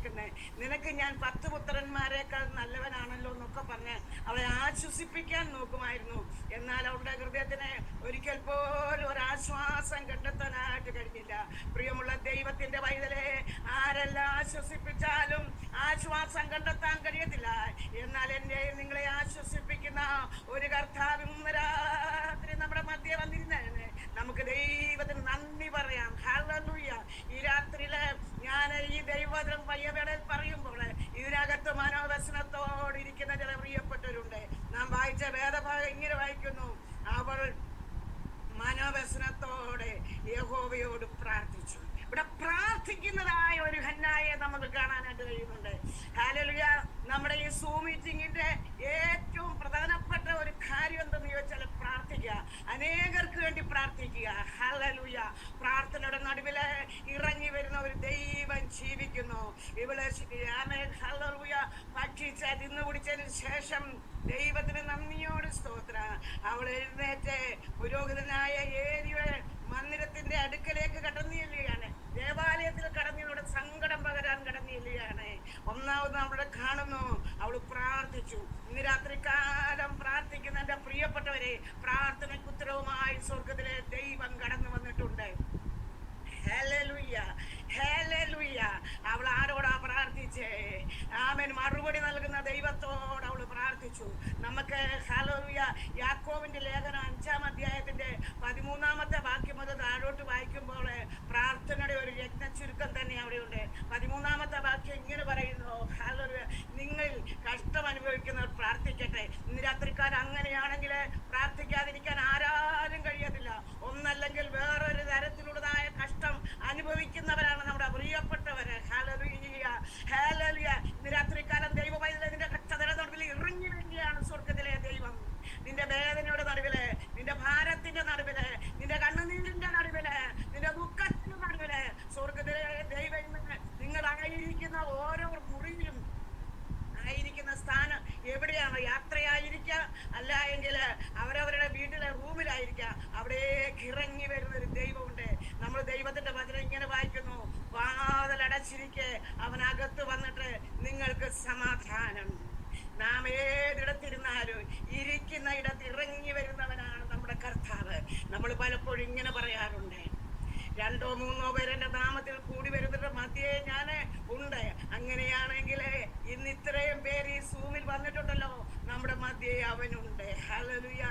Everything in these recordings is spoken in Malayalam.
കേൾക്കുന്നേ, നിനക്ക് ഞാൻ 10 പുത്രന്മാരെക്കാൾ നല്ലവനാണല്ലോ എന്നൊക്കെ പറഞ്ഞ് അവളെ ആശ്വസിപ്പിക്കാൻ നോക്കുമായിരുന്നു. എന്നാൽ അവളുടെ ഹൃദയത്തിന് ഒരിക്കൽ പോലും ഒരു ആശ്വാസം കണ്ടെത്താനായിട്ട് കഴിഞ്ഞില്ല. പ്രിയമുള്ള ദൈവത്തിന്റെ പൈതലെ, ആരെല്ലാം ആശ്വസിപ്പിച്ചാലും ആശ്വാസം കണ്ടെത്താൻ കഴിയത്തില്ല. എന്നാൽ എന്നെ നിങ്ങളെ ആശ്വസിപ്പിക്കുന്ന ഒരു കർത്താവ് ഇന്ന് രാത്രി നമ്മുടെ മധ്യേ വന്നിരുന്നേ. നമുക്ക് ദൈവത്തിന് നന്ദി പറയാം. ഹല്ലേലൂയ. ഈ രാത്രിയില് ഞാൻ ഈ ദൈവവചനം പയ്യവേളയിൽ പറയുമ്പോൾ ഇതിനകത്ത് മനോവ്യസനത്തോടെ ഇരിക്കുന്ന ചില പ്രിയപ്പെട്ടവരുണ്ട്. നാം വായിച്ച വേദഭാഗം ഇങ്ങനെ വായിക്കുന്നു: അവൾ മനോവ്യസനത്തോടെ യഹോവയോട് പ്രാർത്ഥിച്ചു. ഇവിടെ പ്രാർത്ഥിക്കുന്നതായ ഒരു ഹന്നായെ നമുക്ക് കാണാനായിട്ട് കഴിയുന്നുണ്ട്. ഹല്ലേലൂയ. നമ്മുടെ ഈ സൂം മീറ്റിംഗിന്റെ ഏറ്റവും പ്രധാനപ്പെട്ട ഒരു കാര്യം എന്തെന്ന് ചോദിച്ചാൽ പ്രാർത്ഥിക്കുക, അനേകർക്ക് വേണ്ടി പ്രാർത്ഥിക്കുക. ഹല്ലേലൂയ. പ്രാർത്ഥനയുടെ നടുവില് ഇറങ്ങി വരുന്ന ഒരു ദൈവം ജീവിക്കുന്നു. ഇവിടെ ഹല്ലേലൂയ ഭക്ഷിച്ച് തിന്നു കുടിച്ചതിന് ശേഷം ദൈവത്തിന് നന്ദിയോട് സ്തോത്രം. അവൾ എഴുന്നേറ്റ് പുരോഹിതനായ ഏലിയുടെ മന്ദിരത്തിന്റെ അടുക്കലേക്ക് കടന്നു ചെല്ലുകയാണ്. ദേവാലയത്തിൽ കടന്നിവിടെ സങ്കടം പകരാൻ കടന്നു ചെല്ലുകയാണ്. ഒന്നാമത് അവിടെ കാണുന്നു, അവൾ പ്രാർത്ഥിച്ചു. ഇന്ന് രാത്രികാലം പ്രാർത്ഥിക്കുന്ന എന്റെ പ്രിയപ്പെട്ടവരെ, പ്രാർത്ഥനയ്ക്ക് ഉത്തരവുമായി സ്വർഗത്തിലെ ദൈവം കടന്നു വന്നിട്ടുണ്ട്. Hallelujah, hallelujah. അവൾ ആരോടാ പ്രാർത്ഥിച്ചേ? ആമേൻ. മറുപടി നൽകുന്ന ദൈവത്തോട് അവൾ പ്രാർത്ഥിച്ചു. നമുക്ക് ഹല്ലേലൂയ യാക്കോബിന്റെ ലേഖനം 5-ാം അധ്യായത്തിന്റെ 13-ാമത്തെ വാക്യം മുതൽ താഴോട്ട് വായിക്കുമ്പോൾ പ്രാർത്ഥനയുടെ ഒരു രത്ന ചുരുക്കം തന്നെ അവിടെയുണ്ട്. 13-ാമത്തെ വാക്യം ഇങ്ങനെ പറയുന്നു: ഹല്ലേലൂയ, നിങ്ങൾ കഷ്ടം അനുഭവിക്കുന്നവർ പ്രാർത്ഥിക്കട്ടെ. ഇന്ന് രാത്രിക്കാലം അങ്ങനെയാണെങ്കിൽ പ്രാർത്ഥിക്കാതിരിക്കാൻ ആരാലും കഴിയത്തില്ല. ഒന്നല്ലെങ്കിൽ വേറൊരു തരത്തിലുള്ളതായ കഷ്ടം അനുഭവിക്കുന്നവരാണ് നമ്മുടെ പ്രിയപ്പെട്ടവര്. Hallelujah, hallelujah. ഇന്ന് രാത്രികാലം ദൈവപൈതലേ, നിന്റെ കഷ്ടതയുടെ നടുവിൽ ഇറങ്ങി വരികയാണ് സ്വർഗത്തിലെ ദൈവം. നിന്റെ വേദനയുടെ നടുവില്, നിന്റെ ഭാരത്തിന്റെ നടുവില്, നിന്റെ കണ്ണുനീരിന്റെ നടുവില്, നിന്റെ ദുഃഖത്തിന്റെ നടുവില് സ്വർഗത്തിലെ ദൈവം നിങ്ങളായിരിക്കുന്ന ഓരോ മുറിയിലും ആയിരിക്കുന്ന സ്ഥാനം എവിടെയാണ്? യാത്രയായിരിക്കാം, അല്ല എങ്കിൽ അവരവരുടെ വീട്ടിലെ റൂമിലായിരിക്കാം. അവിടേക്ക് ഇറങ്ങി വരുന്ന ഒരു ദൈവമുണ്ട്. നമ്മൾ ദൈവത്തിന്റെ വചനം ഇങ്ങനെ വായിക്കുന്നു: വാതിലടച്ചിരിക്കെ അവനകത്ത് വന്നിട്ട് നിങ്ങൾക്ക് സമാധാനം. നാം ഏതിടത്തിരുന്നാലും ഇരിക്കുന്ന ഇടത്ത് ഇറങ്ങി വരുന്നവനാണ് നമ്മുടെ കർത്താവ്. നമ്മൾ പലപ്പോഴും ഇങ്ങനെ പറയാറുണ്ട്: 2-3 പേർ എന്റെ നാമത്തിൽ കൂടി വരുന്നതിന്റെ മധ്യേ ഞാൻ ഉണ്ട്. അങ്ങനെയാണെങ്കിൽ ഇന്ന് ഇത്രയും പേര് ഈ സൂമിൽ വന്നിട്ടുണ്ടല്ലോ, നമ്മുടെ മധ്യേ അവനുണ്ട്. ഹല്ലേലൂയ.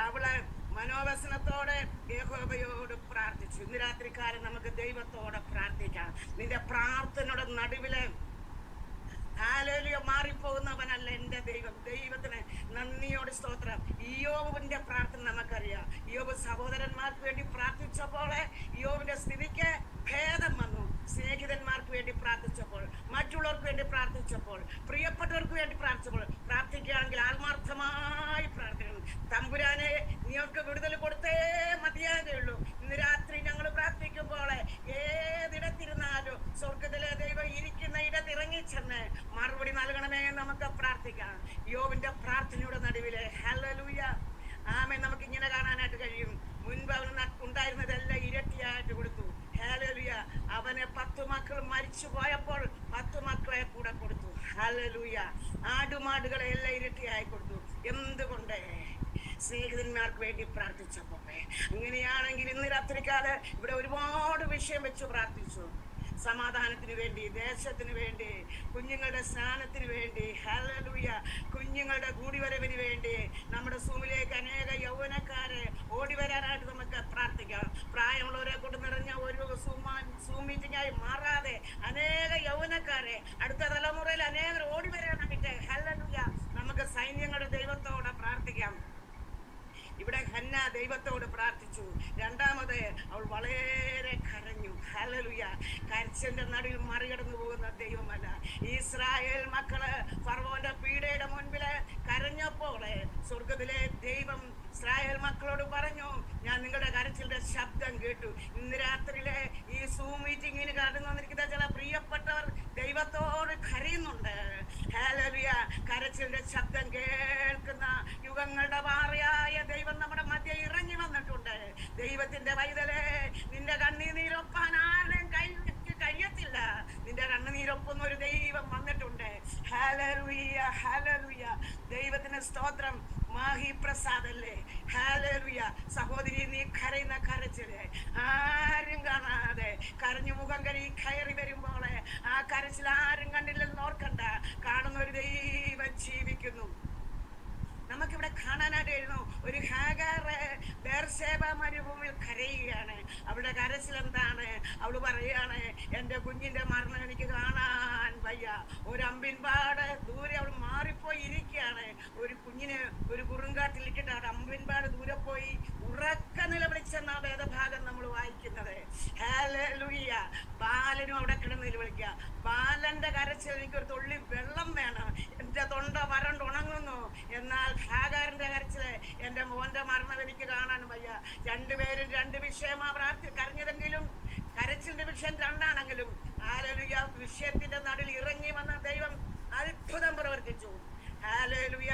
അവള് മനോവ്യസനത്തോടെ യഹോവയോട് പ്രാർത്ഥിച്ചു. ഇന്ന് രാത്രിക്കാലം നമുക്ക് ദൈവത്തോടെ പ്രാർത്ഥിക്കാം. നിന്റെ പ്രാർത്ഥനയുടെ നടുവില് ഹല്ലേലൂയ മാറിപ്പോകുന്നവനല്ല എന്റെ ദൈവം. ദൈവത്തിന് നന്ദിയോട് സ്തോത്രം. ഇയ്യോബിന്റെ പ്രാർത്ഥന നമുക്കറിയാം. ഇയ്യോബ് സഹോദരന്മാർക്ക് വേണ്ടി പ്രാർത്ഥിച്ചപ്പോൾ ഇയ്യോബിന്റെ സ്ഥിതിക്ക് ഭേദം വന്നു. സ്നേഹിതന്മാർക്ക് വേണ്ടി പ്രാർത്ഥിച്ചപ്പോൾ, മറ്റുള്ളവർക്ക് വേണ്ടി പ്രാർത്ഥിച്ചപ്പോൾ, പ്രിയപ്പെട്ടവർക്ക് വേണ്ടി പ്രാർത്ഥിക്കുകയാണെങ്കിൽ ആത്മാർത്ഥമായി പ്രാർത്ഥിക്കണം. തമ്പുരാനെ, നീക്ക് വിടുതൽ കൊടുത്തേ മതിയാകുള്ളൂ. ഇന്ന് രാത്രി ഞങ്ങൾ പ്രാർത്ഥിക്കുമ്പോൾ ഏതിടത്തിരുന്നാലും സ്വർഗത്തിലെ ദൈവം ഇരിക്കുന്ന ഇടത്തിറങ്ങിച്ചെന്ന് മറുപടി നൽകണമേ നമുക്ക് പ്രാർത്ഥിക്കാം. യോബിന്റെ പ്രാർത്ഥനയുടെ നടുവിലെ ഹല്ലേലൂയ, ആമേൻ, നമുക്ക് ഇങ്ങനെ കാണാനായിട്ട് കഴിയും. മുൻപ് അവന് ഉണ്ടായിരുന്നതെല്ലാം ഇരട്ടിയായിട്ട് കൊടുത്തു. ഹല്ലേലൂയ. അവന് 10 മക്കൾ മരിച്ചു പോയപ്പോൾ 10 മക്കളെ കൂടെ കൊടുത്തു. ഹല്ലേലൂയ. ആടുമാടുകളെ എല്ലാം ഇരട്ടിയായി കൊടുത്തു. എന്തുകൊണ്ട്? സ്നേഹിതന്മാർക്ക് വേണ്ടി പ്രാർത്ഥിച്ചപ്പോൾ. അങ്ങനെയാണെങ്കിൽ ഇന്ന് രാത്രിക്കാലം ഇവിടെ ഒരുപാട് വിഷയം വെച്ച് പ്രാർത്ഥിച്ചു. സമാധാനത്തിന് വേണ്ടി, ദേശത്തിന് വേണ്ടി, കുഞ്ഞുങ്ങളുടെ സ്നാനത്തിന് വേണ്ടി, ഹല്ലേലൂയ, കുഞ്ഞുങ്ങളുടെ കൂടിവരവിന് വേണ്ടി, നമ്മുടെ സൂമിലേക്ക് അനേക യൗവനക്കാരെ ഓടി വരാനായിട്ട് നമുക്ക് പ്രാർത്ഥിക്കാം. പ്രായമുള്ളവരെ കൊണ്ട് നിറഞ്ഞ ഒരു സൂം മീറ്റിംഗായി മാറാതെ അനേക യൗവനക്കാരെ അടുത്ത തലമുറയിൽ അനേകർ ഓടി വരാനായിട്ട് ഹല്ലേലൂയ നമുക്ക് സൈന്യങ്ങളുടെ ദൈവത്തോടെ പ്രാർത്ഥിക്കാം. ഇവിടെ ഹന്ന ദൈവത്തോട് പ്രാർത്ഥിച്ചു. രണ്ടാമത് അവൾ വളരെ കരഞ്ഞു. ഹല്ലേലൂയ. കരച്ചിലിന്റെ നടുവിൽ മറികടന്നു പോകുന്ന ദൈവമല്ല. ഇസ്രായേൽ മക്കള് ഫറവോന്റെ പീഡയുടെ മുൻപില് കരഞ്ഞപ്പോൾ സ്വർഗത്തിലെ ദൈവം ഇസ്രായേൽ മക്കളോട് പറഞ്ഞു: ഞാൻ നിങ്ങളുടെ കരച്ചിലിന്റെ ശബ്ദം കേട്ടു. ഇന്ന് രാത്രിയിലെ ഈ സൂം മീറ്റിംഗിന് കടന്നു വന്നിരിക്കുന്ന ചില പ്രിയപ്പെട്ടവർ ദൈവത്തോട് കരയുന്നുണ്ട്. ഹല്ലേലൂയ. കരച്ചിലിന്റെ ശബ്ദം കേൾക്കുന്ന യുഗങ്ങളുടെ പാറയായ ദൈവം നമ്മുടെ മധ്യ ഇറങ്ങി വന്നിട്ടുണ്ട്. ദൈവത്തിന്റെ പൈതലേ, നിന്റെ കണ്ണീരൊപ്പാൻ ആരും കഴിയത്തില്ല. നിന്റെ കണ്ണുനീരൊപ്പുന്ന ഒരു ദൈവം ഹല്ലേലൂയ, ഹല്ലേലൂയ. ദൈവത്തിന് സ്തോത്രം. മാഹി പ്രസാദല്ലേ, ഹല്ലേലൂയ. സഹോദരി, നീ കരയുന്ന കരച്ചില് ആരും കാണാതെ കരഞ്ഞു മുഖം കയറി വരുമ്പോൾ ആ കരച്ചിൽ ആരും കണ്ടില്ലെന്ന് ഓർക്കണ്ട. കാണുന്ന ഒരു ദൈവം ജീവിക്കുന്നു. നമുക്കിവിടെ കാണാനായിട്ടായിരുന്നു ഒരു ഹാഗാർ ബേർശേബ മരുഭൂമിയിൽ കരയുകയാണ്. അവളുടെ കരച്ചിൽ എന്താണ്? അവള് പറയാണ്, എന്റെ കുഞ്ഞിന്റെ മരണം എനിക്ക് കാണാൻ വയ്യ. ഒരു അമ്പിൻപാട് ദൂരെ അവൾ മാറിപ്പോയി ഇരിക്കുകയാണ്. ഒരു കുഞ്ഞിന് ഒരു കുറുങ്കാട്ടിലിട്ടിട്ട് അവിടെ അമ്പിൻപാട് ദൂരെ പോയി ഉറക്ക നിലവിളിച്ചെന്ന വേദഭാഗം നമ്മൾ വായിക്കുന്നത്. ഹല്ലേലൂയ. ബാലനും അവിടെ കിടന്ന് നിലവിളിക്കുക. ബാലന്റെ കരച്ചിൽ, എനിക്കൊരു തുള്ളി വെള്ളം വേണം, എന്റെ തൊണ്ട വരണ്ടുണങ്ങുന്നു. എന്നാൽ ഹാഗാറിന്റെ കരച്ചില്, എന്റെ മോന്റെ മരണം എനിക്ക് കാണാൻ വയ്യ. രണ്ടുപേരും രണ്ട് വിഷയമാ കരഞ്ഞതെങ്കിലും കരച്ചിലിന്റെ വിഷയം രണ്ടാണെങ്കിലും ഹല്ലേലൂയ, വിഷയത്തിന്റെ നടുവിൽ ഇറങ്ങി വന്ന ദൈവം അത്ഭുതം പ്രവർത്തിച്ചു. ഹല്ലേലൂയ.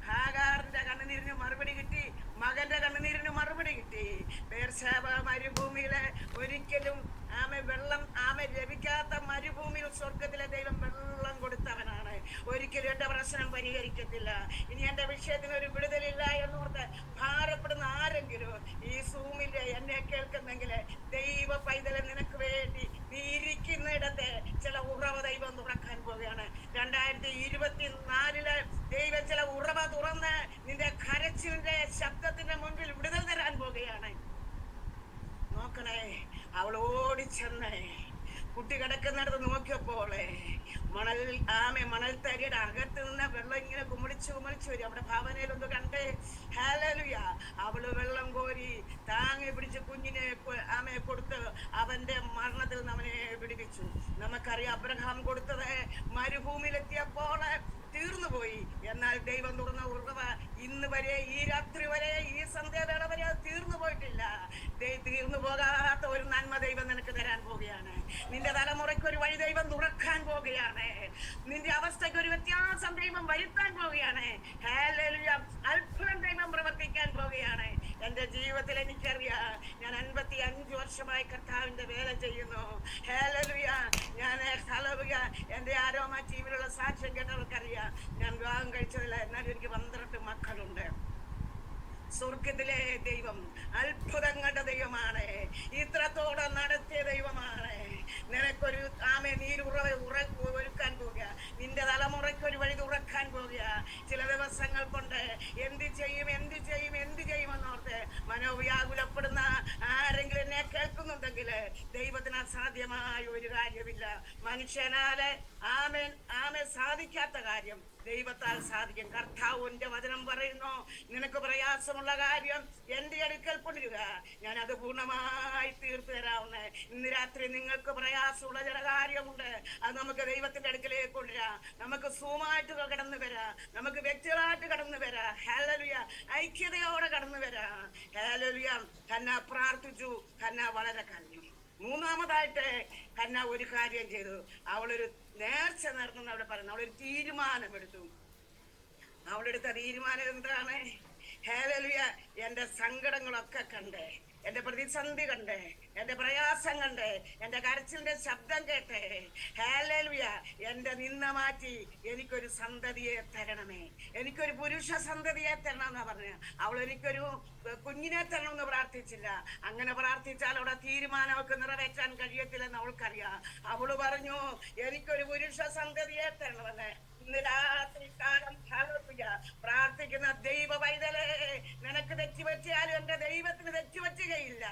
ഹാഗാറിന്റെ കണ്ണുനീരിന് മറുപടി കിട്ടി, മകന്റെ കണ്ണുനീരിന് മറുപടി കിട്ടി. ബേർശേബ മരുഭൂമിയിലെ ഒരിക്കലും വെള്ളം ലഭിക്കാത്ത മരുഭൂമിയിൽ സ്വർഗത്തിലെ ദൈവം വെള്ളം കൊടുത്തവനാണ്. ഒരിക്കലും എന്റെ പ്രശ്നം പരിഹരിക്കത്തില്ല, ഇനി എന്റെ വിഷയത്തിന് ഒരു വിടുതലില്ല എന്നോർത്ത് ഭാരപ്പെടുന്ന ആരെങ്കിലും ഈ സൂമില് എന്നെ കേൾക്കുന്നെങ്കിൽ, ദൈവ പൈതലെ, നിനക്ക് വേണ്ടി നീ ഇരിക്കുന്നിടത്തെ ചില ഉറവ ദൈവം തുറക്കാൻ പോവുകയാണ്. 2024 ദൈവം ചില ഉറവ തുറന്ന് നിന്റെ കരച്ചിലിന്റെ ശബ്ദത്തിന്റെ മുൻപിൽ വിടുതൽ തരാൻ പോവുകയാണ്. നോക്കണേ, അവൾ ഓടിച്ചെന്നേ കുട്ടി കിടക്കുന്നിടത്ത് നോക്കിയപ്പോൾ മണൽത്തരിയുടെ അകത്ത് നിന്ന് വെള്ളം ഇങ്ങനെ കുമിളിച്ചു വരും. അവിടെ ഭാവനയിലൊന്ന് കണ്ടേ. ഹല്ലേലൂയ. അവള് വെള്ളം കോരി താങ്ങി പിടിച്ച് കുഞ്ഞിനെ കൊടുത്ത് അവന്റെ മരണത്തിൽ നിന്ന് അവനെ വിടുവിച്ചു. നമുക്കറിയാം, അബ്രഹാം കൊടുത്തത് മരുഭൂമിയിലെത്തിയപ്പോൾ തീർന്നുപോയി. എന്നാൽ ദൈവം തുറന്ന ഉറവ ഇന്ന് വരെ, ഈ രാത്രി വരെ, ഈ സന്ധ്യാവേള വരെ അത് തീർന്നു പോയിട്ടില്ല. തീർന്നു പോകാത്ത ഒരു നന്മ ദൈവം നിനക്ക് തരാൻ പോവുകയാണ്. നിന്റെ തലമുറയ്ക്ക് ഒരു വഴി ദൈവം തുറക്കാൻ പോവുകയാണ്. നിന്റെ അവസ്ഥയ്ക്ക് ഒരു വ്യത്യാസം ദൈവം വരുത്താൻ പോവുകയാണ്. ഹല്ലേലൂയ. അത്ഭുതം ദൈവം പ്രവർത്തിക്കാൻ പോവുകയാണ്. എന്റെ ജീവിതത്തിൽ എനിക്കറിയാം, ഞാൻ 55 വർഷമായി കർത്താവിന്റെ വേല ചെയ്യുന്നു. ഹല്ലേലൂയ. ഞാൻ ഹല്ലേലൂയ, എന്റെ ആരോമ ടീമിലുള്ള സാക്ഷ്യം കേട്ടവർക്കറിയാം, ഞാൻ വിവാഹം കഴിച്ചതില്ല, എന്നാലും എനിക്ക് 12 മക്കളുണ്ട്. സ്വർഗത്തിലെ ദൈവം അത്ഭുതങ്ങളുടെ ദൈവമാണ്. ഇത്രത്തോടെ നടത്തിയ ദൈവമാണ്. നിനക്കൊരു നീരുറവ ഒരുക്കാൻ പോവുക. നിന്റെ തലമുറയ്ക്ക് ഒരു വഴി തുറക്കാൻ പോവുക. ചില ദിവസങ്ങൾ കൊണ്ട് എന്ത് ചെയ്യുമെന്നോർത്ത് മനോവ്യാകുലപ്പെടുന്ന ആരെങ്കിലും എന്നെ കേൾക്കുന്നുണ്ടെങ്കിൽ, ദൈവത്തിന് അസാധ്യമായ ഒരു കാര്യമില്ല. മനുഷ്യനാല് സാധിക്കാത്ത കാര്യം ദൈവത്താൽ സാധിക്കും. കർത്താവിന്റെ വചനം പറയുന്നു, നിനക്ക് പ്രയാസമുള്ള കാര്യം എന്റെ അടുക്കൽ കൊണ്ടുവരിക, ഞാൻ അത് പൂർണ്ണമായി തീർത്തു തരാവുന്ന. ഇന്ന് രാത്രി നിങ്ങൾക്ക് പ്രയാസമുള്ള ചില കാര്യമുണ്ട്, അത് നമുക്ക് ദൈവത്തിന്റെ അടുക്കലേക്ക് കൊണ്ടുവരാം. നമുക്ക് സൂമായിട്ട് കടന്നു വരാം, നമുക്ക് വ്യക്തികളായിട്ട് കടന്നു വരാം. ഹല്ലേലൂയ. ഐക്യതയോടെ കടന്നു വരാം. ഹല്ലേലൂയ. ഹന്ന പ്രാർത്ഥിച്ചു, ഹന്ന വളരെ കരഞ്ഞു. മൂന്നാമതായിട്ട് ഹന്ന ഒരു കാര്യം ചെയ്തു. അവളൊരു നേർച്ച നടത്തുന്ന അവിടെ പറയുന്നു, അവളൊരു തീരുമാനമെടുത്തു. അവളെടുത്ത തീരുമാനം എന്താണ്? ഹല്ലേലൂയ. എന്റെ സങ്കടങ്ങളൊക്കെ കണ്ടേ, എന്റെ പ്രതിസന്ധി കണ്ടേ, എന്റെ പ്രയാസം കണ്ടേ, എന്റെ കരച്ചിലിന്റെ ശബ്ദം കേട്ടേ, ഹല്ലേലൂയ, എന്റെ നിന്ന മാറ്റി എനിക്കൊരു സന്തതിയെ തരണമേ, എനിക്കൊരു പുരുഷ സന്തതിയെ തരണം എന്നാ പറഞ്ഞ. അവൾ എനിക്കൊരു കുഞ്ഞിനെ തരണമെന്ന് പ്രാർത്ഥിച്ചില്ല. അങ്ങനെ പ്രാർത്ഥിച്ചാൽ അവിടെ തീരുമാനം അവൾക്ക് നിറവേറ്റാൻ കഴിയത്തില്ലെന്ന് അവൾക്കറിയാം. അവള് പറഞ്ഞു, എനിക്കൊരു പുരുഷ സന്തതിയെ തരണമെന്ന്. ഇന്ന് രാത്രി കാലം പ്രാർത്ഥിക്കുന്ന ദൈവ പൈതലേ, നിനക്ക് തെറ്റുപറ്റിയാലും എന്റെ ദൈവത്തിന് തെറ്റുപറ്റുകയില്ല.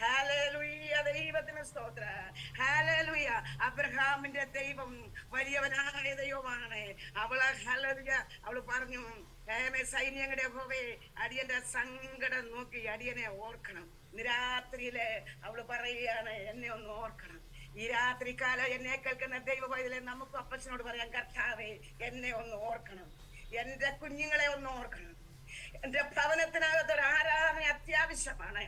ഹല്ലേലൂയ. ദൈവത്തിന് സ്തോത്ര. ഹല്ലേലൂയ. അബ്രഹാമിന്റെ ദൈവം വലിയവനായ ദൈവമാണ്. അവള് പറഞ്ഞു, സൈന്യങ്ങളുടെ യഹോവേ, അടിയന്റെ സങ്കടം നോക്കി അടിയനെ ഓർക്കണം. ഇന്ന് രാത്രിയില് അവള് പറയുകയാണ്, എന്നെ ഒന്ന് ഓർക്കണം. ഈ രാത്രികാലം എന്നെ കേൾക്കുന്ന ദൈവ പൈതലേ, നമുക്ക് അപ്പച്ചനോട് പറയാം, കർത്താവേ, എന്നെ ഒന്ന് ഓർക്കണം, എന്റെ കുഞ്ഞുങ്ങളെ ഒന്ന് ഓർക്കണം. എന്റെ ഭവനത്തിനകത്തൊരു ആരാധന അത്യാവശ്യമാണ്.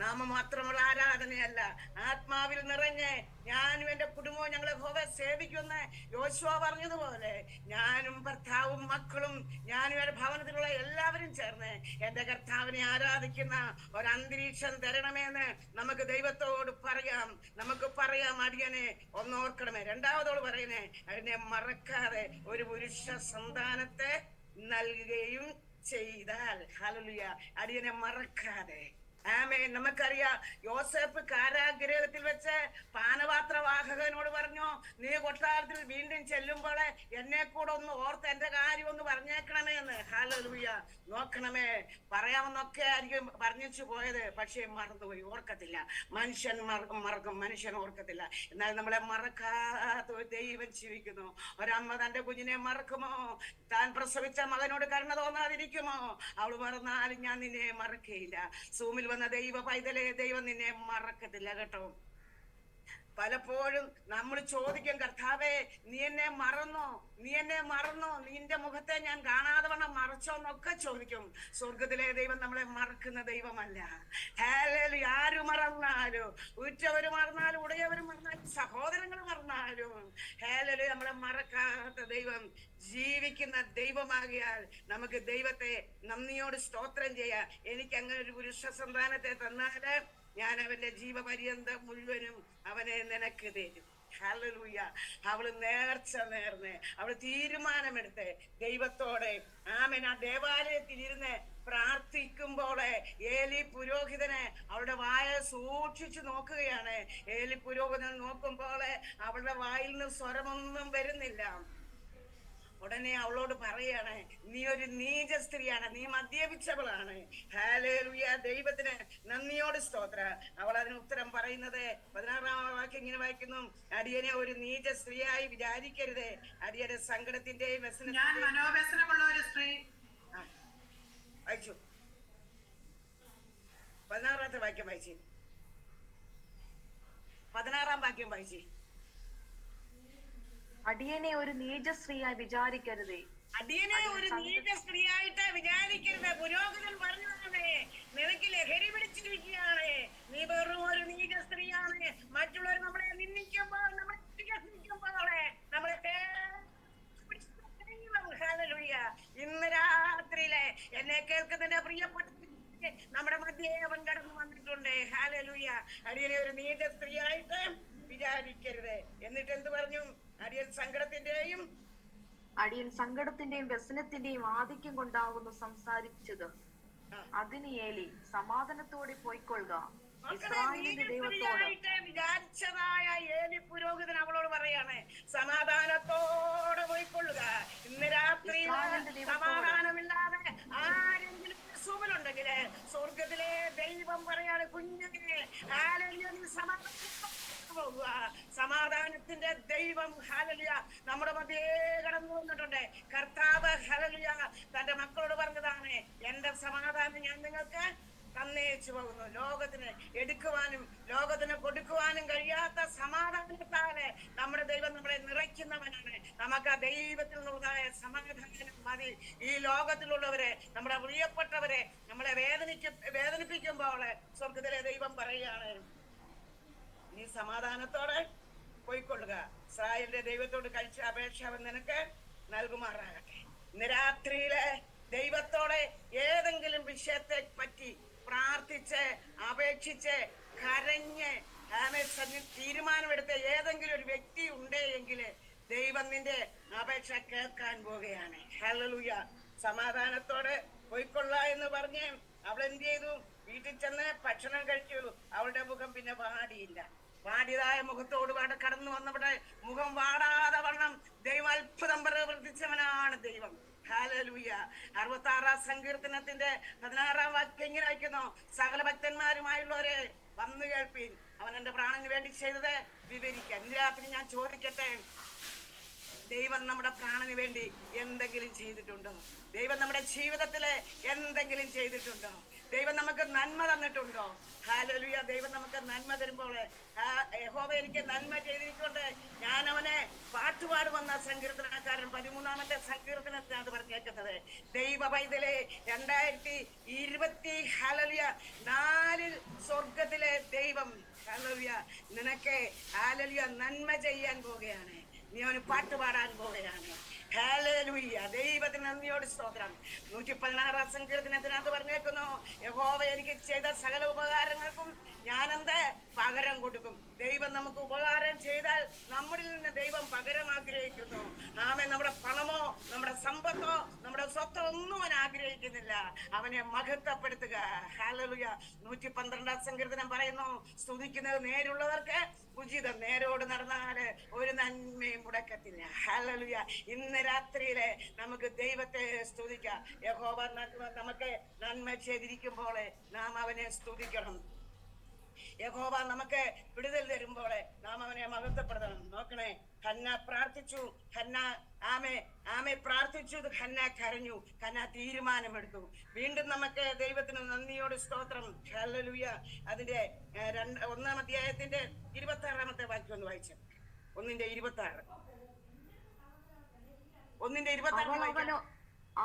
നാമം മാത്രമുള്ള ആരാധനയല്ല, ആത്മാവിൽ നിറഞ്ഞ് ഞാനും എന്റെ കുടുംബവും ഞങ്ങളെ യഹോവയെ സേവിക്കുമെന്ന് യോശുവ പറഞ്ഞതുപോലെ ഞാനും ഭർത്താവും മക്കളും ഞാനും എന്റെ ഭവനത്തിലുള്ള എല്ലാവരും ചേർന്ന് എന്റെ കർത്താവിനെ ആരാധിക്കുന്ന ഒരു അന്തരീക്ഷം തരണമെന്ന് നമുക്ക് ദൈവത്തോട് പറയാം. നമുക്ക് പറയാം, അടിയനെ ഒന്നോർക്കണമേ. രണ്ടാമതോട് പറയുന്നേ, അതിനെ മറക്കാതെ ഒരു പുരുഷ സന്താനത്തെ നൽകുകയും ചെയ്താൽ. ഹല്ലേലൂയ. അടിയനെ മറക്കാതെ. ആമേൻ. നമുക്കറിയാം, യോസേഫ് കാരാഗൃഹത്തിൽ വെച്ച് പാനപാത്രവാഹകനോട് പറഞ്ഞു, നീ കൊട്ടാരത്തിൽ വീണ്ടും ചെല്ലുമ്പോൾ എന്നെ കൂടെ ഒന്ന് ഓർത്ത് എന്റെ കാര്യം ഒന്ന് പറഞ്ഞേക്കണമേ എന്ന്. ഹല്ലേലൂയ. നോക്കണമേ, പറയാമെന്നൊക്കെ ആയിരിക്കും പറഞ്ഞിച്ചു പോയത്, പക്ഷേ മറന്നുപോയി, ഓർക്കത്തില്ല. മനുഷ്യൻ മറക്കും, മനുഷ്യൻ ഓർക്കത്തില്ല. എന്നാൽ നമ്മളെ മറക്കാത്ത ഒരു ദൈവം ജീവിക്കുന്നു. ഒരമ്മ തന്റെ കുഞ്ഞിനെ മറക്കുമോ? താൻ പ്രസവിച്ച മകനോട് കരുണ തോന്നാതിരിക്കുമോ? അവള് മറന്നാലും ഞാൻ നിന്നെ മറക്കയില്ല. സൂമിൽ വന്ന ദൈവ പൈതലെ, ദൈവം നിന്നെ മറക്കത്തില്ല കേട്ടോ. പലപ്പോഴും നമ്മൾ ചോദിക്കും, കർത്താവേ നീ എന്നെ മറന്നോ, നീ എന്നെ മറന്നോ, നിന്റെ മുഖത്തെ ഞാൻ കാണാതെ വണ്ണം മറച്ചോ എന്നൊക്കെ ചോദിക്കും. സ്വർഗത്തിലെ ദൈവം നമ്മളെ മറക്കുന്ന ദൈവമല്ല. ഹല്ലേലൂയ. ആര് മറന്നാലും, ഉറ്റവര് മറന്നാലും, ഉടയവര് മറന്നാലും, സഹോദരങ്ങൾ മറന്നാലും, ഹല്ലേലൂയ, നമ്മളെ മറക്കാത്ത ദൈവം ജീവിക്കുന്ന ദൈവമാകിയാൽ നമുക്ക് ദൈവത്തെ നന്ദിയോട് സ്തോത്രം ചെയ്യാം. എനിക്ക് അങ്ങനെ ഒരു പുരുഷ സന്താനത്തെ തന്നാല് ഞാൻ അവന്റെ ജീവപര്യന്തം മുഴുവനും അവനെ നിനക്ക് തരും. ഹല്ലേലൂയ. അവള് നേർച്ച നേർന്ന്, അവള് തീരുമാനമെടുത്ത് ദൈവത്തോടെ ആമേൻ ആ ദേവാലയത്തിൽ ഇരുന്ന് പ്രാർത്ഥിക്കുമ്പോൾ ഏലി പുരോഹിതനെ അവളുടെ വായ സൂക്ഷിച്ചു നോക്കുകയാണ്. ഏലി പുരോഹിതൻ നോക്കുമ്പോൾ അവളുടെ വായിൽ നിന്ന് സ്വരമൊന്നും വരുന്നില്ല. ഉടനെ അവളോട് പറയാണ്, നീ ഒരു നീച സ്ത്രീയാണ്, നീ മദ്യപിച്ചവളാണ്. ഹല്ലേലൂയ. ദൈവത്തിന് നന്ദിയോട് സ്തോത്ര. അവൾ അതിന് ഉത്തരം പറയുന്നത് 16-ാം വാക്യം ഇങ്ങനെ വായിക്കുന്നു, അടിയനെ ഒരു നീച സ്ത്രീയായി വിചാരിക്കരുത്. അടിയന്റെ സങ്കടത്തിന്റെയും മനോവ്യസനമുള്ള ഒരു സ്ത്രീ. വായിച്ചു 16-ാമത്തെ വാക്യം വായിച്ചു. 16-ാം വാക്യം വായിച്ചു. അടിയനെ ഒരു നീച സ്ത്രീയായി വിചാരിക്കരുതേ. അടിയനെ ഒരു നീച സ്ത്രീയായിട്ട് വിചാരിക്കരുത്. പുരോഹിതൻ പറഞ്ഞു, നിനക്ക് ലഹരി പിടിച്ചിരിക്കുകയാണ്, നീ വെറും ഒരു നീച സ്ത്രീയാണ്. മറ്റുള്ളവർ നമ്മളെ നിന്ദിക്കുമ്പോൾ, നമ്മളെ നമ്മളെ ഇന്ന് രാത്രിയിലെ എന്നെ കേൾക്കുന്നതിന്റെ പ്രിയപ്പെട്ട നമ്മുടെ മധ്യേ അവൻ കടന്നു വന്നിട്ടുണ്ട്. ഹല്ലേലൂയ. അടിയനെ ഒരു നീച സ്ത്രീയായിട്ട് വിചാരിക്കരുത്. എന്നിട്ട് എന്ത് പറഞ്ഞു? അടിയൻ സങ്കടത്തിന്റെയും വ്യസനത്തിന്റെയും ആധിക്യം കൊണ്ടാവുന്നു സംസാരിച്ചത്. അതിന് ഏലി, സമാധാനത്തോടെ പോയിക്കൊള്ളുക, ഇസ്രായേലിന്റെ ദൈവത്തോട്. വിചാരിച്ചതായ ഏലി പുരോഹിതൻ അവളോട് പറയാണ്, സമാധാനത്തോടെ പോയിക്കൊള്ളുക. ഇന്ന് രാത്രി സമാധാനമില്ലാതെ ആരെങ്കിലും സുഖമുണ്ടെങ്കിൽ സ്വർഗത്തിലെ ദൈവം പറയാണ്, കുഞ്ഞിനെ സമാധാനത്തിന്റെ ദൈവം ഹല്ലേലൂയ നമ്മുടെ മധ്യേ കടന്നു വന്നിട്ടുണ്ട്. കർത്താവ് ഹല്ലേലൂയ തന്റെ മക്കളോട് പറഞ്ഞതാണ്, എന്റെ സമാധാനം ഞാൻ നിങ്ങൾക്ക് തന്നേച്ചു പോകുന്നു. ലോകത്തിന് എടുക്കുവാനും ലോകത്തിന് കൊടുക്കുവാനും കഴിയാത്ത സമാധാനത്താല് നമ്മുടെ ദൈവം നമ്മളെ നിറയ്ക്കുന്നവനാണ്. നമുക്ക് ആ ദൈവത്തിൽ നിന്നുള്ളതായ സമാധാനം മതി. ഈ ലോകത്തിലുള്ളവരെ, നമ്മുടെ പ്രിയപ്പെട്ടവരെ നമ്മളെ വേദനിപ്പിക്കുമ്പോൾ സ്വർഗത്തിലെ ദൈവം പറയുകയാണ്, നീ സമാധാനത്തോടെ പോയിക്കൊള്ളുക, ഇസ്രായേലിന്റെ ദൈവത്തോട് കഴിച്ച അപേക്ഷ അവൻ നിനക്ക് നൽകുമാറാകട്ടെ. ഇന്ന് രാത്രിയിലെ ദൈവത്തോടെ ഏതെങ്കിലും വിഷയത്തെ പറ്റി പ്രാർത്ഥിച്ച് അപേക്ഷിച്ച് കരഞ്ഞ് തീരുമാനമെടുത്ത ഏതെങ്കിലും ഒരു വ്യക്തി ഉണ്ടെങ്കിൽ ദൈവം നിന്റെ അപേക്ഷ കേൾക്കാൻ പോവുകയാണ്. ഹല്ലേലൂയ. സമാധാനത്തോടെ പോയിക്കൊള്ള എന്ന് പറഞ്ഞ് അവൾ എന്ത് ചെയ്തു? വീട്ടിൽ ചെന്ന് ഭക്ഷണം കഴിച്ചു. അവളുടെ മുഖം പിന്നെ വാടിയില്ല. വാടിയതായ മുഖത്തോട് കടന്നു വന്നവിടെ മുഖം വാടാതെ വണ്ണം ദൈവം അത്ഭുതം പ്രവർത്തിച്ചവനാണ് ദൈവം. ഹല്ലേലൂയ. 66-ാം സങ്കീർത്തനത്തിന്റെ 16-ാം വാക്യം ഇങ്ങനെ വായിക്കുന്നു, സകല ഭക്തന്മാരുമായുള്ളവരെ വന്നു കേൾപ്പീൻ, അവൻ എന്റെ പ്രാണന് വേണ്ടി ചെയ്തത് വിവരിക്കാൻ. ഇന്ന് രാത്രി ഞാൻ ചോദിക്കട്ടെ, ദൈവം നമ്മുടെ പ്രാണന് വേണ്ടി എന്തെങ്കിലും ചെയ്തിട്ടുണ്ടോ? ദൈവം നമ്മുടെ ജീവിതത്തില് എന്തെങ്കിലും ചെയ്തിട്ടുണ്ടോ? ദൈവം നമുക്ക് നന്മ തന്നിട്ടുണ്ടോ? ഹല്ലേലൂയ. ദൈവം നമുക്ക് നന്മ തരുമ്പോൾ യഹോവ എനിക്ക് നന്മ ചെയ്തിട്ടുണ്ട്, ഞാൻ അവനെ പാട്ടുപാടുമെന്ന സങ്കീർത്തനക്കാരൻ 13-ാമത്തെ സങ്കീർത്തനത്തിനാണ് പറഞ്ഞേക്കുന്നത്. ദൈവ പൈതലെ 2024 സ്വർഗ ഹല്ലേലൂയ. നിനക്ക് ഹല്ലേലൂയ നന്മ ചെയ്യാൻ പോവുകയാണ്. നീ അവന് പാട്ട് പാടാൻ പോവുകയാണ്. ഹല്ലേലൂയ. ദൈവത്തിന് നന്ദിയോട് സ്തോത്രം. 116 സങ്കീർത്തനത്തിനകത്ത് പറഞ്ഞേക്കുന്നു, യഹോവ എനിക്ക് ചെയ്ത സകല ഉപകാരങ്ങൾക്കും ഞാനെന്ത് പകരം കൊടുക്കും. ദൈവം നമുക്ക് ഉപകാരം ചെയ്താൽ നമ്മളിൽ നിന്ന് ദൈവം പകരം ആഗ്രഹിക്കുന്നു. ആമേൻ. നമ്മുടെ പണമോ നമ്മുടെ സമ്പത്തോ നമ്മുടെ സ്വത്തോ ഒന്നും അവൻ ആഗ്രഹിക്കുന്നില്ല. അവനെ മഹത്വപ്പെടുത്തുക. ഹല്ലേലൂയ. 112 സങ്കീർത്തനം പറയുന്നു, സ്തുതിക്കുന്നത് നേരുള്ളവർക്ക് ഉചിതം, നേരോട് നടന്നാല് ഒരു നന്മയും മുടക്കത്തില്ല. ഹല്ലേലൂയ. ഇന്ന് രാത്രിയിലെ നമുക്ക് ദൈവത്തെ സ്തുതിക്കാം. യഹോവ നമുക്ക് നന്മ ചെയ്തിരിക്കുമ്പോൾ നാം അവനെ സ്തുതിക്കണം. യഹോവ നമുക്ക് വിടുതൽ തരുമ്പോൾ നാം അവനെ മഹത്വപ്പെടുത്തണം. നോക്കണേ, ഹന്ന പ്രാർത്ഥിച്ചു, ആമെ പ്രാർത്ഥിച്ചു, ഹന്ന കരഞ്ഞു, ഹന്ന തീരുമാനമെടുത്തു. വീണ്ടും നമുക്ക് ദൈവത്തിന് നന്ദിയോട് സ്തോത്രം. ഹല്ലേലൂയ. അതിന്റെ 1-ാം അധ്യായത്തിന്റെ 26-ാമത്തെ വാക്യം ഒന്ന് വായിച്ചു. 1:26.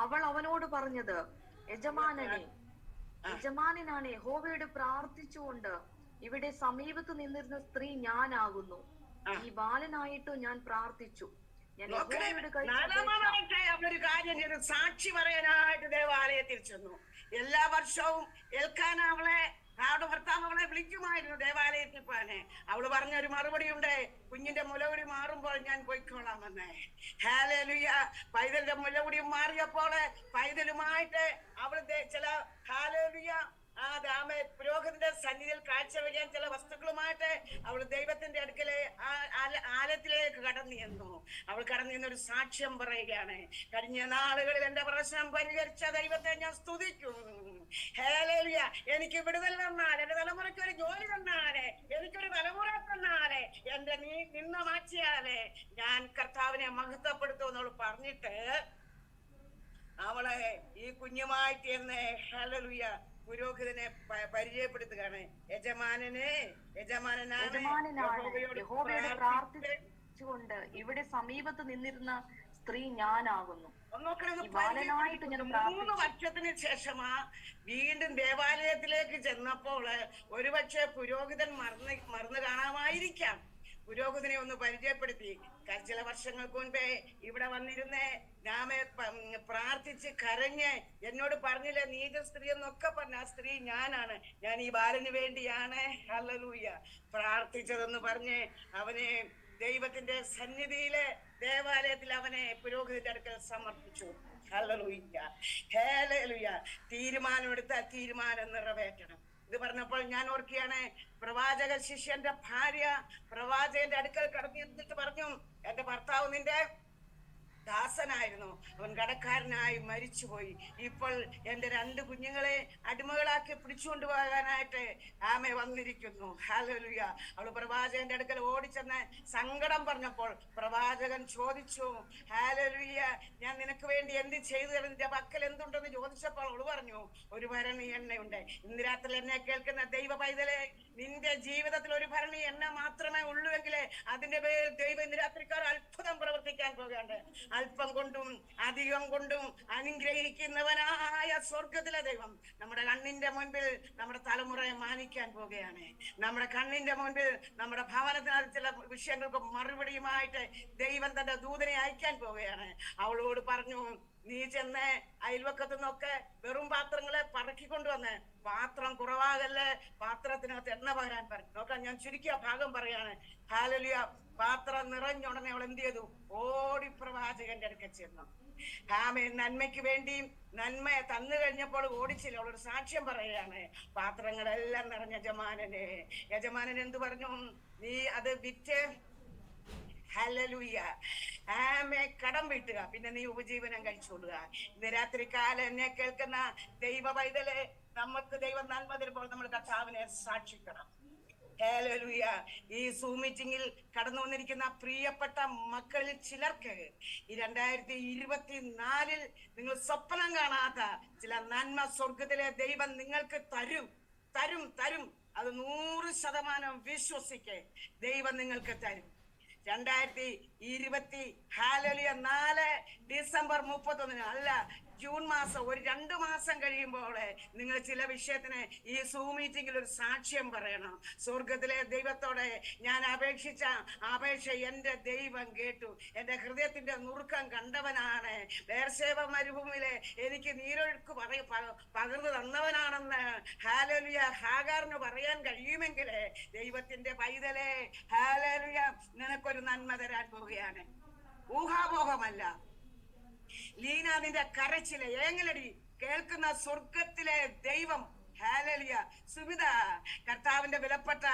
അവൾ അവനോട് പറഞ്ഞത്, യജമാനനാണ് യഹോവയോട് പ്രാർത്ഥിച്ചുകൊണ്ട് ഇവിടെ സമീപത്ത് നിന്നിരുന്ന സ്ത്രീ ഞാനാകുന്നു. ഈ ബാലനായിട്ടു ഞാൻ പ്രാർത്ഥിച്ചു. ഞാൻ യഹോവയോട് അവനൊരു കാര്യം ചെയ്തു, സാക്ഷി പറയാനായിട്ട് ദേവാലയത്തിൽ ചെന്നു. എല്ലാ വർഷവും എൽക്കാന അവളുടെ ഭർത്താവ് അവളെ വിളിക്കുമായിരുന്നു ദേവാലയത്തിൽ പോകാനെ. അവള് പറഞ്ഞൊരു മറുപടി ഉണ്ട്, കുഞ്ഞിന്റെ മുലകുടി മാറുമ്പോൾ ഞാൻ പോയിക്കോളാമെന്ന്. ഹല്ലേലൂയ. പൈതലിന്റെ മുലകുടി മാറിയപ്പോൾ പൈതലുമായിട്ട് അവള് ചില ഹല്ലേലൂയ പുരോഹിതന്റെ സന്നിധിയിൽ കാഴ്ചവെക്കാൻ ചില വസ്തുക്കളുമായിട്ട് അവൾ ദൈവത്തിന്റെ അടുക്കലെ ആലയത്തിലേക്ക് കടന്നു ചെന്നു. അവൾ കടന്നു ചെന്നൊരു സാക്ഷ്യം പറയുകയാണ്, കഴിഞ്ഞ നാളുകളിൽ എന്റെ പ്രശ്നം പരിഹരിച്ച ദൈവത്തെ ഞാൻ സ്തുതിക്കും. ഹല്ലേലൂയ. എനിക്ക് വിടുതൽ തന്നാല്, എന്റെ തലമുറയ്ക്ക് ഒരു ജോലി തന്നാല്, എനിക്കൊരു തലമുറ തന്നാല്, എന്റെ നിന്ന മാറ്റിയാല് ഞാൻ കർത്താവിനെ മഹത്വപ്പെടുത്തും എന്നവൾ പറഞ്ഞിട്ട് അവളെ ഈ കുഞ്ഞുമായിട്ട് എന്ന് ഹല്ലേലൂയ പുരോഹിതനെ പരിചയപ്പെടുത്തുകയാണ്. യഹോവയോട് പ്രാർത്ഥിച്ചുകൊണ്ട് ഇവിടെ സമീപത്ത് നിന്നിരുന്ന സ്ത്രീ ഞാനാകുന്നു. 3 വർഷത്തിന് ശേഷമാ വീണ്ടും ദേവാലയത്തിലേക്ക് ചെന്നപ്പോൾ ഒരുപക്ഷെ പുരോഹിതൻ മറന്നു കാണാമായിരിക്കാം. പുരോഹിതനെ ഒന്ന് പരിചയപ്പെടുത്തി. ചില വർഷങ്ങൾക്ക് മുൻപേ ഇവിടെ വന്നിരുന്നേ ഞാമെ പ്രാർത്ഥിച്ച് കരഞ്ഞ് എന്നോട് പറഞ്ഞില്ലേ നീച സ്ത്രീ എന്നൊക്കെ പറഞ്ഞ ആ സ്ത്രീ ഞാനാണ്, ഞാൻ ഈ ബാലന് വേണ്ടിയാണ് ഹല്ലേലൂയ പ്രാർത്ഥിച്ചതെന്ന് പറഞ്ഞ് അവനെ ദൈവത്തിന്റെ സന്നിധിയിലെ ദേവാലയത്തിൽ അവനെ പുരോഹിതന്റെ അടുക്കൽ സമർപ്പിച്ചു. ഹല്ലേലൂയ. ഹല്ലേലൂയ. തീരുമാനമെടുത്ത തീരുമാനം നിറവേറ്റണം. ഇത് പറഞ്ഞപ്പോൾ ഞാൻ ഓർക്കുകയാണ്, പ്രവാചക ശിഷ്യന്റെ ഭാര്യ പ്രവാചകന്റെ അടുക്കൽ കടന്നിട്ട് പറഞ്ഞു, എന്റെ ഭർത്താവ് നിന്റെ ദാസനായിരുന്നു, അവൻ കടക്കാരനായി മരിച്ചുപോയി. ഇപ്പോൾ എന്റെ 2 കുഞ്ഞുങ്ങളെ അടിമകളാക്കി പിടിച്ചുകൊണ്ട് പോകാനായിട്ട് ആമെ വന്നിരിക്കുന്നു. ഹല്ലേലൂയ. അവള് പ്രവാചകന്റെ അടുക്കൽ ഓടിച്ചെന്ന് സങ്കടം പറഞ്ഞപ്പോൾ പ്രവാചകൻ ചോദിച്ചു, ഹല്ലേലൂയ, ഞാൻ നിനക്ക് വേണ്ടി എന്ത് ചെയ്തു, നിന്റെ പക്കൽ എന്തുണ്ടെന്ന് ചോദിച്ചപ്പോൾ അവള് പറഞ്ഞു, ഒരു ഭരണി എണ്ണയുണ്ട്. ഇന്ന് രാത്രി എന്നെ കേൾക്കുന്ന ദൈവ പൈതലെ, നിന്റെ ജീവിതത്തിൽ ഒരു ഭരണി എണ്ണ മാത്രമേ ഉള്ളൂവെങ്കിലേ അതിന്റെ പേരിൽ ദൈവം ഇന്ന് രാത്രിക്കാർ അത്ഭുതം പ്രവർത്തിക്കാൻ പോകേണ്ട. അല്പം കൊണ്ടും അധികം കൊണ്ടും അനുഗ്രഹിക്കുന്നവനായ സ്വർഗത്തിലെ ദൈവം നമ്മുടെ കണ്ണിന്റെ മുൻപിൽ നമ്മുടെ തലമുറയെ മാനിക്കാൻ പോവുകയാണ്. നമ്മുടെ കണ്ണിന്റെ മുൻപിൽ നമ്മുടെ ഭവനത്തിനകത്ത് ചില വിഷയങ്ങൾക്ക് മറുപടിയുമായിട്ട് ദൈവം തന്റെ ദൂതനെ അയക്കാൻ പോവുകയാണ്. അവളോട് പറഞ്ഞു, നീ ചെന്ന് അയൽവക്കത്തു നിന്നൊക്കെ വെറും പാത്രങ്ങളെ പറക്കിക്കൊണ്ടുവന്ന്, പാത്രം കുറവാകല്ലേ, പാത്രത്തിനകത്ത് എണ്ണ പകരാൻ പറഞ്ഞു. നോക്കാം, ഞാൻ ചുരുക്കിയ ഭാഗം പറയാണ്. ഹല്ലേലൂയ. പാത്രം നിറഞ്ഞുടനെ അവൾ എന്ത് ചെയ്തു? ഓടി പ്രവാചകന്റെ അടുക്കൽ ചെന്നു. ആമേൻ. നന്മയ്ക്ക് വേണ്ടി നന്മയെ തന്നു കഴിഞ്ഞപ്പോൾ ഓടിച്ചില്ല. അവളൊരു സാക്ഷ്യം പറയുകയാണ്, പാത്രങ്ങളെല്ലാം നിറഞ്ഞ യജമാനൻ എന്തു പറഞ്ഞു? നീ അത് വിറ്റ് ഹല്ലേലൂയ ആമേ കടം വീട്ടുക, പിന്നെ നീ ഉപജീവനം കഴിച്ചുകൊള്ളുക. ഇന്ന് രാത്രി കാലം എന്നെ കേൾക്കുന്ന ദൈവ പൈതലെ, നമുക്ക് ദൈവം നന്മ തരുമ്പോൾ നമ്മൾ കർത്താവിനെ സാക്ഷിക്കണം. ഹല്ലേലൂയ. ഈ സൂം മീറ്റിംഗിൽ കടന്നു വന്നിരിക്കുന്ന പ്രിയപ്പെട്ട മക്കളിൽ ചിലർക്ക് ഈ 2024 നിങ്ങൾ സ്വപ്നം കാണാത്ത ചില നന്മ സ്വർഗത്തിലെ ദൈവം നിങ്ങൾക്ക് തരും. അത് 100% വിശ്വസിക്ക്. ദൈവം നിങ്ങൾക്ക് തരും. 2024 ഡിസംബർ 31 അല്ല, ജൂൺ മാസം ഒരു 2 മാസം കഴിയുമ്പോൾ നിങ്ങൾ ചില വിഷയത്തിന് ഈ സൂം മീറ്റിംഗിൽ ഒരു സാക്ഷ്യം പറയണം. സ്വർഗത്തിലെ ദൈവത്തോടെ ഞാൻ അപേക്ഷിച്ച അപേക്ഷ എന്റെ ദൈവം കേട്ടു. എന്റെ ഹൃദയത്തിന്റെ നുറുക്കം കണ്ടവനാണ്. ബേർശേബ മരുഭൂമിയിലെ എനിക്ക് നീരൊഴുക്ക് പകർന്നു തന്നവനാണെന്ന് ഹല്ലേലൂയ ഹാഗാറിന് പറയാൻ കഴിയുമെങ്കിൽ ദൈവത്തിന്റെ പൈതലേ ഹല്ലേലൂയ നിനക്കൊരു നന്മ തരാൻ പോവുകയാണ്. ഊഹാപോഹമല്ല. ലീന നിന്റെ കരച്ചിലെ ഏങ്ങലടി കേൾക്കുന്ന സ്വർഗത്തിലെ ദൈവം. ഹല്ലേലൂയ. സുമിത കർത്താവിന്റെ വിലപ്പെട്ട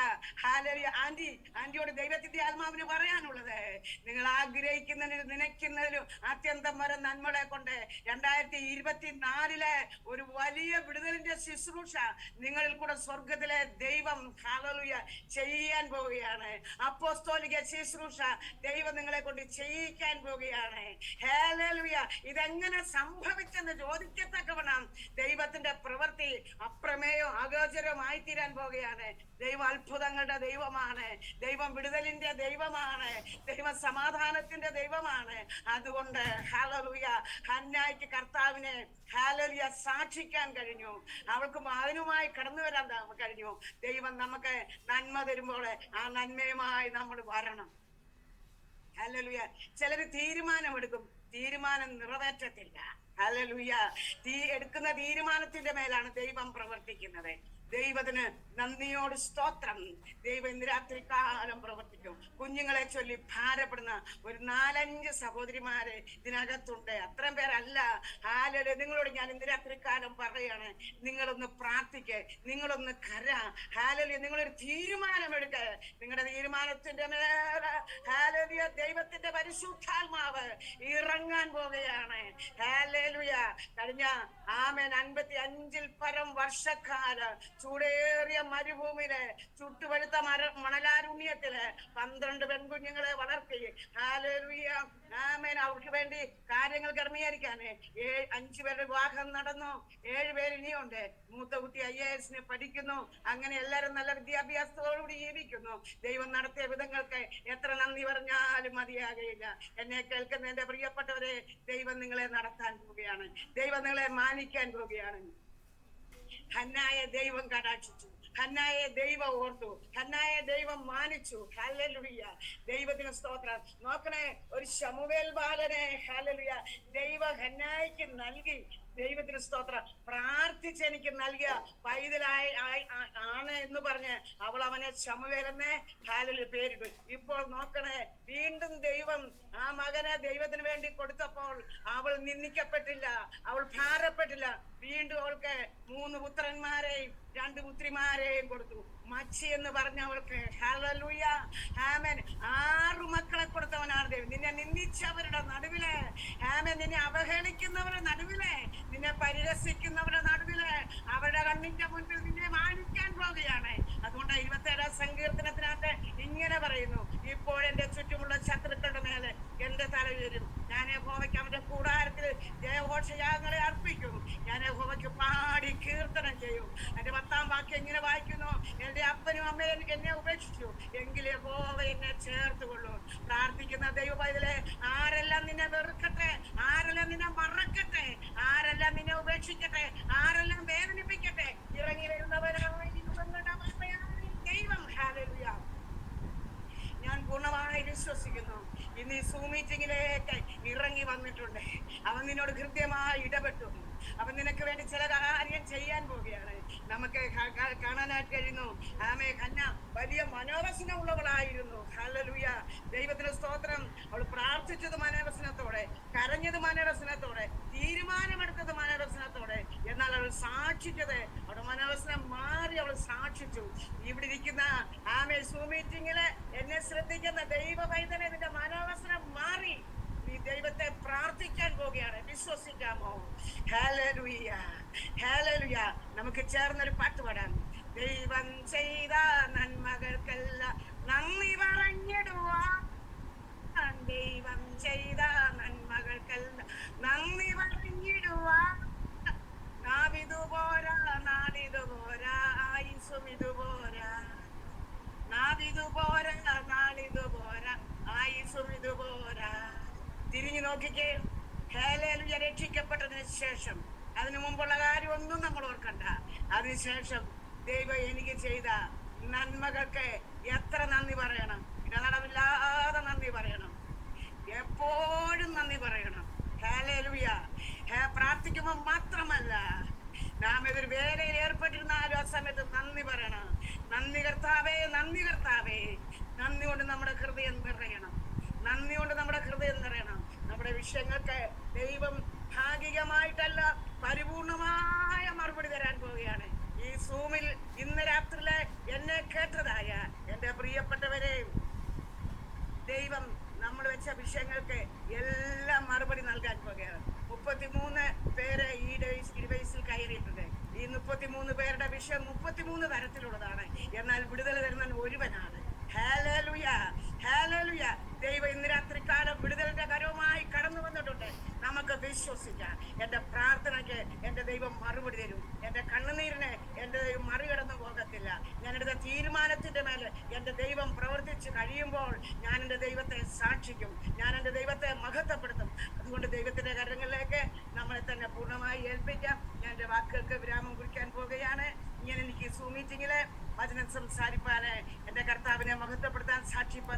ഹല്ലേലൂയ ആന്റിയോട് ദൈവത്തിന്റെ ആത്മാവിന് പറയാനുള്ളത്, നിങ്ങൾ ആഗ്രഹിക്കുന്നതിനും നനയ്ക്കുന്നതിലും അത്യന്തം വരെ നന്മകളെ കൊണ്ട് 2024 ഒരു വലിയ വിടുതലിന്റെ ശുശ്രൂഷ നിങ്ങളിൽ കൂടെ സ്വർഗത്തിലെ ദൈവം ഹല്ലേലൂയ ചെയ്യാൻ പോവുകയാണ്. അപ്പോസ്തോലിക ശുശ്രൂഷ ദൈവം നിങ്ങളെ കൊണ്ട് ചെയ്യിക്കാൻ പോവുകയാണ്. ഹല്ലേലൂയ. ഇതെങ്ങനെ സംഭവിച്ചെന്ന് ചോദിക്കത്തക്കവണ്ണം ദൈവത്തിന്റെ പ്രവൃത്തി അപ്രമേയോ അഗോചരമായി തീരാൻ പോകുകയാണ്. ദൈവം അത്ഭുതങ്ങളുടെ ദൈവമാണ്. ദൈവം വിടുതലിന്റെ ദൈവമാണ്. ദൈവം സമാധാനത്തിന്റെ ദൈവമാണ്. അതുകൊണ്ട് ഹല്ലേലൂയ ഹന്നായ്ക്ക് കർത്താവിനെ ഹല്ലേലൂയ സാക്ഷിക്കാൻ കഴിഞ്ഞു. അവൾക്ക് അതിനുമായി കടന്നു വരാൻ കഴിഞ്ഞു. ദൈവം നമുക്ക് നന്മ തരുമ്പോൾ ആ നന്മയുമായി നമ്മൾ വരണം. ഹല്ലേലൂയ. ചിലര് തീരുമാനമെടുക്കും, തീരുമാനം നിറവേറ്റത്തില്ല. ഹല്ലേലൂയ. എടുക്കുന്ന തീരുമാനത്തിന്റെ മേലാണ് ദൈവം പ്രവർത്തിക്കുന്നത്. ദൈവത്തിന് നന്ദിയോട് സ്തോത്രം. ദൈവം ഇന്ന് രാത്രി കാലം പ്രവർത്തിക്കും. കുഞ്ഞുങ്ങളെ ചൊല്ലി ഭാരപ്പെടുന്ന ഒരു 4-5 സഹോദരിമാര് ഇതിനകത്തുണ്ട്. അത്രയും പേരല്ല. ഹല്ലേലൂയ. നിങ്ങളോട് ഞാൻ ഇന്ന് രാത്രി കാലം പറയാണ്, നിങ്ങളൊന്ന് പ്രാർത്ഥിക്ക്, നിങ്ങളൊന്ന് ഹല്ലേലൂയ. നിങ്ങളൊരു തീരുമാനമെടുക്ക. നിങ്ങളുടെ തീരുമാനത്തിന്റെ മേലെ ഹല്ലേലൂയ ദൈവത്തിന്റെ പരിശുദ്ധാത്മാവ് ഇറങ്ങാൻ പോകുകയാണ്. ഹല്ലേലൂയ. കഴിഞ്ഞ 55 പരം വർഷക്കാല ചൂടേറിയ മരുഭൂമിയിലെ ചുട്ടുപഴുത്ത മണലാരുണ്യത്തില് 12 പെൺകുഞ്ഞുങ്ങളെ വളർത്തി ഹല്ലേലൂയ ആമേൻ. അവർക്ക് വേണ്ടി കാര്യങ്ങൾ ക്രമീകരിക്കാന് 5 പേരുടെ വിവാഹം നടന്നു. 7 പേര് ഇനിയുണ്ട്. മൂത്ത കുട്ടി IAS പഠിക്കുന്നു. അങ്ങനെ എല്ലാരും നല്ല വിദ്യാഭ്യാസത്തോടുകൂടി ജീവിക്കുന്നു. ദൈവം നടത്തിയ വിധങ്ങൾക്ക് എത്ര നന്ദി പറഞ്ഞാലും മതിയാകയില്ല. എന്നെ കേൾക്കുന്ന എന്റെ പ്രിയപ്പെട്ടവരെ, ദൈവം നിങ്ങളെ നടത്താൻ പോവുകയാണ്. ദൈവം നിങ്ങളെ മാനിക്കാൻ പോവുകയാണ്. ഹന്നായെ ദൈവം കടാക്ഷിച്ചു. ഹന്നായെ ദൈവം ഓർത്തു. ഹന്നായെ ദൈവം മാനിച്ചു. ഹല്ലേലൂയ. ദൈവത്തിന് സ്തോത്രം. നോക്കണേ, ഒരു ശമൂവേൽ ബാലനെ ഹല്ലേലൂയ ദൈവം ഹന്നായ്ക്ക് നൽകി. ദൈവത്തിന് സ്തോത്രം. പ്രാർത്ഥിച്ച് എനിക്ക് നൽകിയ പൈതലായി ആണ് എന്ന് പറഞ്ഞ് അവൾ അവനെ ശമൂവേലെന്ന് ഹല്ലേലൂയ പേരിട്ടു. ഇപ്പോൾ നോക്കണേ, വീണ്ടും ദൈവം ആ മകനെ ദൈവത്തിന് വേണ്ടി കൊടുത്തപ്പോൾ അവൾ നിന്ദിക്കപ്പെട്ടില്ല, അവൾ ഭാരപ്പെട്ടില്ല. വീണ്ടും അവൾക്ക് 3 പുത്രന്മാരെയും 2 പുത്രിമാരെയും കൊടുത്തു. മച്ചി എന്ന് പറഞ്ഞ അവൾക്ക് ഹല്ലേലൂയ ആമേൻ 6 മക്കളെ കൊടുത്തവനാണ് ദൈവം. നിന്നെ നിന്ദിച്ചവരുടെ നടുവില് ആമേൻ, നിന്നെ അവഹേളിക്കുന്നവരുടെ നടുവില്, നിന്നെ പരിഹസിക്കുന്നവരുടെ നടുവില് അവരുടെ കണ്ണിന്റെ മുൻപിൽ നിന്നെ മാനിക്കാൻ പോവുകയാണ്. അതുകൊണ്ട് 27 സങ്കീർത്തനത്തിനകത്ത് ഇങ്ങനെ പറയുന്നു, ഇപ്പോൾ എന്റെ ചുറ്റുമുള്ള ശത്രുക്കളുടെ മേലെ എന്റെ തല ഉയരും. ഞാൻ യഹോവയ്ക്ക് അവന്റെ കൂടാരത്തിൽ ജയഘോഷയാഗങ്ങളെ അർപ്പിക്കും. ഞാൻ യഹോവയ്ക്ക് പാടി കീർത്തനം ചെയ്യും. എന്റെ 10-ാം വാക്യം ഇങ്ങനെ വായിക്കുന്നു, എന്റെ അപ്പനും അമ്മയും എന്നെ ഉപേക്ഷിച്ചു, എങ്കിലും യഹോവ എന്നെ ചേർത്തുകൊള്ളൂ. പ്രാർത്ഥിക്കുന്ന ദൈവ പൈതലേ, ആരെല്ലാം നിന്നെ വെറുക്കട്ടെ, ആരെല്ലാം നിന്നെ മറക്കട്ടെ, ആരെല്ലാം നിന്നെ ഉപേക്ഷിക്കട്ടെ, ആരെല്ലാം വേദനിപ്പിക്കട്ടെ, ഇറങ്ങി വരുന്നവരായി ദൈവം ഹല്ലേലൂയ ഞാൻ പൂർണ്ണമായി വിശ്വസിക്കുന്നു. ഇന്ന് ഈ സൂം മീറ്റിംഗിലേക്ക് ഇറങ്ങി വന്നിട്ടുണ്ട്. അവൻ നിന്നോട് കൃത്യമായി ഇടപെട്ടു. അവൻ നിനക്ക് വേണ്ടി ചില കാര്യം ചെയ്യാൻ പോവുകയാണ്. നമുക്ക് കാണാനായിട്ട് കഴിയുന്നു. ആമേ ഹന്ന വലിയ മനോവസനമുള്ളവളായിരുന്നു. ഹല്ലേലൂയ. ദൈവത്തിന് സ്തോത്രം. അവൾ പ്രാർത്ഥിച്ചത് മനോവസനത്തോടെ, കരഞ്ഞത് മനോവസനത്തോടെ, തീരുമാനമെടുത്തത് മനോവസനത്തോടെ. എന്നാൽ അവൾ സാക്ഷിച്ചത്, അവളുടെ മനോവസനം മാറി അവൾ സാക്ഷിച്ചു. ഇവിടെ ഇരിക്കുന്ന ആമേ സൂം മീറ്റിംഗില് എന്നെ ശ്രദ്ധിക്കുന്ന ദൈവ പൈതനെ, നിന്റെ മനോവസനം മാറി. നീ ദൈവത്തെ പ്രാർത്ഥിക്കാൻ പോവുകയാണ്. വിശ്വസിക്കാമോ? Hallelujah hallelujah. നമുക്ക് ചേർന്നൊരു പാട്ട് പാടാം. ദൈവം ചെയ്ത നന്മകൾക്കെല്ലാം നന്ദി പറഞ്ഞിടുവാൻ, ദൈവം ചെയ്ത നന്മകൾക്കെല്ലാം നന്ദി പറഞ്ഞിടുവാൻ. നാവിതുപോരാ, നാളിതുപോരാ, ആയുസ്സും ഇതുപോരാ. നാവിതുപോരാ, നാളിതുപോരാ, ആയുസ്സും ഇതുപോരാ. തിരിഞ്ഞു നോക്കിക്കേ. ഹല്ലേലൂയ. രക്ഷിക്കപ്പെട്ടതിന് ശേഷം അതിനു മുമ്പുള്ള കാര്യമൊന്നും നമ്മൾ ഓർക്കണ്ട. അതിനുശേഷം ദൈവം എനിക്ക് ചെയ്ത നന്മകൾക്ക് എത്ര നന്ദി പറയണം. ഇടനടവില്ലാതെ നന്ദി പറയണം, എപ്പോഴും നന്ദി പറയണം. ഹല്ലേലൂയ. പ്രാർത്ഥിക്കുമ്പോൾ മാത്രമല്ല, നാം ഏതൊരു വേലയിൽ ഏർപ്പെട്ടിരുന്നാലും ആ സമയത്ത് നന്ദി പറയണം. നന്ദി കർത്താവേ, നന്ദി കർത്താവേ. നന്ദി കൊണ്ട് നമ്മുടെ ഹൃദയം നിറയണം, നന്ദി കൊണ്ട് നമ്മുടെ ഹൃദയം നിറയണം. നമ്മുടെ വിഷയങ്ങൾക്ക് ദൈവം ഭാഗികമായിട്ടല്ല, പരിപൂർണമായ മറുപടി തരാൻ പോവുകയാണ്. ഈ സൂമിൽ ഇന്ന് രാത്രിയില് എന്നെ കേട്ടതായ എന്റെ പ്രിയപ്പെട്ടവരെ, ദൈവം നമ്മൾ വെച്ച വിഷയങ്ങൾക്ക് എല്ലാം മറുപടി നൽകാൻ പോകുകയാണ്. 33 പേര് ഈ ഡിവൈസിൽ കയറിയിട്ടുണ്ട്. ഈ 33 പേരുടെ വിഷയം 33 തരത്തിലുള്ളതാണ്. എന്നാൽ വിടുതൽ തരുന്ന ഒരുവനാണ്. Hallelujah, hallelujah. ദൈവം ഇന്ന് രാത്രികാലം വിടുതലിന്റെ കരവുമായി കടന്നു വന്നിട്ടുണ്ട്. നമുക്ക് വിശ്വസിക്കാം. എന്റെ പ്രാർത്ഥനയ്ക്ക് എന്റെ ദൈവം മറുപടി തരും. എന്റെ കണ്ണുനീരിനെ എന്റെ ദൈവം മറികടന്നു പോകത്തില്ല. ഞാൻ എടുത്ത തീരുമാനത്തിന്റെ മേലെ എന്റെ ദൈവം പ്രവർത്തിച്ചു കഴിയുമ്പോൾ ഞാൻ എന്റെ ദൈവത്തെ സാക്ഷിക്കും, ഞാൻ എന്റെ ദൈവത്തെ മഹത്വപ്പെടുത്തും. അതുകൊണ്ട് ദൈവത്തിന്റെ കരങ്ങളിലേക്ക് നമ്മളെ തന്നെ പൂർണ്ണമായി ഏൽപ്പിക്കാം. ഞാൻ എന്റെ വാക്കുകൾക്ക് വിരാമം കുറിക്കാൻ പോവുകയാണ്. ഇങ്ങനെ എനിക്ക് സൂം മീറ്റിംഗില് വചനം സംസാരിപ്പാന്, എന്റെ കർത്താവിനെ മഹത്വപ്പെടുത്താൻ, സാക്ഷിപ്പാൻ